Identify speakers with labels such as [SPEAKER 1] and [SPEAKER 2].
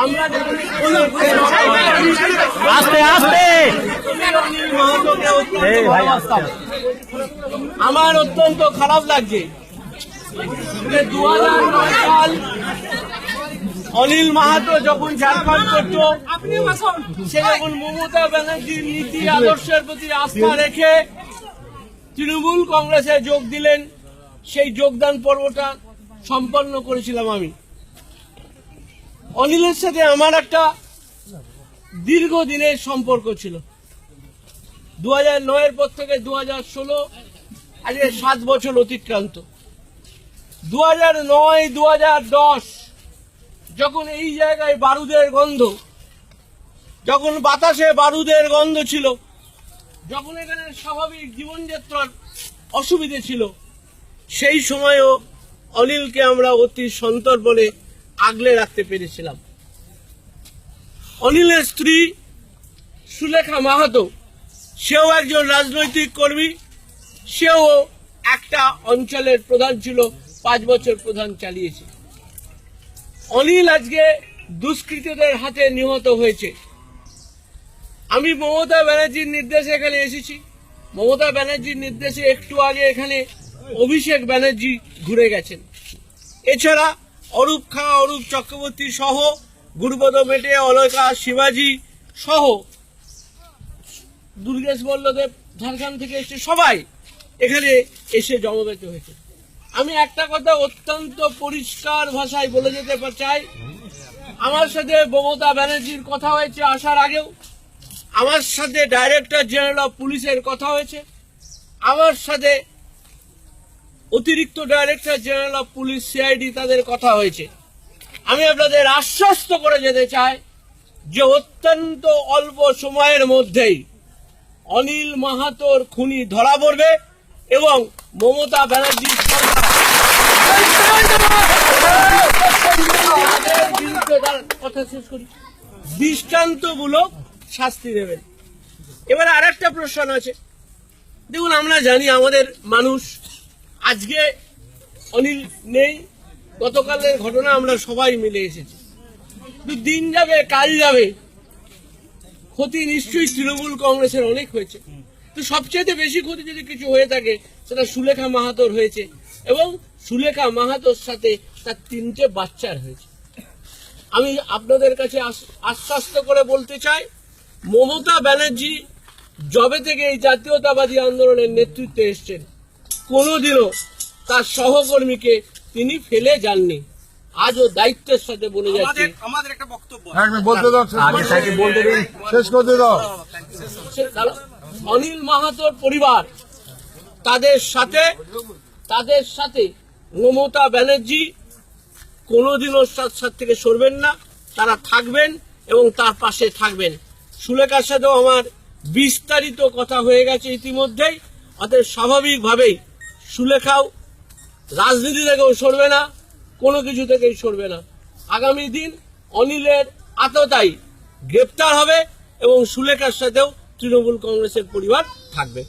[SPEAKER 1] আমরা
[SPEAKER 2] আস্তে আস্তে
[SPEAKER 1] আমার অত্যন্ত খারাপ লাগছে। 2009 সাল অনিল মাহাতো যখন ঝাড়খণ্ড করত, সে যখন মমতা ব্যানার্জির নীতি আদর্শের প্রতি আস্থা রেখে তৃণমূল কংগ্রেসে যোগ দিলেন, সেই যোগদান পর্বটা সম্পন্ন করেছিলাম আমি। অনিলের সাথে আমার একটা দীর্ঘদিনের সম্পর্ক ছিল। 2009 পর থেকে 2016 আজকে 7 বছর অতিক্রান্ত। 2009-2010 যখন এই জায়গায় বারুদের গন্ধ, যখন বাতাসে বারুদের গন্ধ ছিল, যখন এখানে স্বাভাবিক জীবনযাত্রার অসুবিধে ছিল, সেই সময়ও অনিলকে আমরা অতি সন্তর বলে আগলে রাখতে পেরেছিলাম। অনিলের স্ত্রী সুলেখা মাহাতো, সেও একজন রাজনৈতিক কর্মী, সেও একটা অঞ্চলের প্রধান ছিল, 5 বছর প্রধান চালিয়েছে। অনিল আজকে দুষ্কৃতীদের হাতে নিহত হয়েছে। আমি মমতা ব্যানার্জির নির্দেশে এখানে এসেছি। মমতা ব্যানার্জির নির্দেশে একটু আগে এখানে অভিষেক ব্যানার্জি ঘুরে গেছেন। এছাড়া অরূপ খাঁ, অরূপ চক্রবর্তী সহ, গুরুপদ মেটে, অলকা শিবাজি সহ, দুর্গেশ মল্লদেব ঝাড়খণ্ড থেকে এসে সবাই এখানে এসে জমায়েত হয়েছে। আমি একটা কথা অত্যন্ত পরিষ্কার ভাষায় বলে যেতে চাই, আমার সাথে মমতা ব্যানার্জির কথা হয়েছে আসার আগেও, আমার সাথে ডাইরেক্টর জেনারেল অফ পুলিশের কথা হয়েছে, আমার সাথে অতিরিক্ত director general of police CID তাদের কথা হয়েছে। আমি আপনাদের আশ্বস্ত করে যেতে চাই যে অত্যন্ত অল্প সময়ের মধ্যেই অনিল মাহাতোর খুনি ধরা পড়বে এবং মমতা ব্যানার্জির দৃষ্টান্তমূলক শাস্তি দেবেন। এবারে আরেকটা প্রশ্ন আছে। দেখুন, আমরা জানি আমাদের মানুষ, আজকে অনিল নেই, গতকালের ঘটনা আমরা সবাই মিলে এসেছি। দিন যাবে, কাল যাবে, ক্ষতি নিশ্চয়ই তৃণমূল কংগ্রেসের অনেক হয়েছে। তো সবচেয়ে বেশি ক্ষতি যদি কিছু হয়ে থাকে সেটা সুলেখা মাহাতোর হয়েছে, এবং সুলেখা মাহাতোর সাথে তার 3টে বাচ্চার হয়েছে। আমি আপনাদের কাছে আশ্বস্ত করে বলতে চাই, মমতা ব্যানার্জি যবে থেকে এই জাতীয়তাবাদী আন্দোলনের নেতৃত্বে এসছেন, কোনোদিনও তার সহকর্মীকে তিনি ফেলে যাননি। আজও দায়িত্বের সাথে বলে যাচ্ছে।
[SPEAKER 3] আমাদের একটা বক্তব্য
[SPEAKER 2] শেষ করতে দাও।
[SPEAKER 1] অনিল মাহাতোর পরিবার, তাদের সাথে মমতা ব্যানার্জি কোনোদিনও সাথ থেকে সরবেন না, তারা থাকবেন এবং তার পাশে থাকবেন। সুলেখার সাথেও আমার বিস্তারিত কথা হয়ে গেছে ইতিমধ্যেই। অতএব স্বাভাবিকভাবেই সুলেখাও রাজনীতি থেকেও সরবে না, কোনো কিছু থেকেই সরবে না। আগামী দিন অনিলের আততায়ী গ্রেপ্তার হবে এবং সুলেখার সাথেও তৃণমূল কংগ্রেসের পরিবার থাকবে।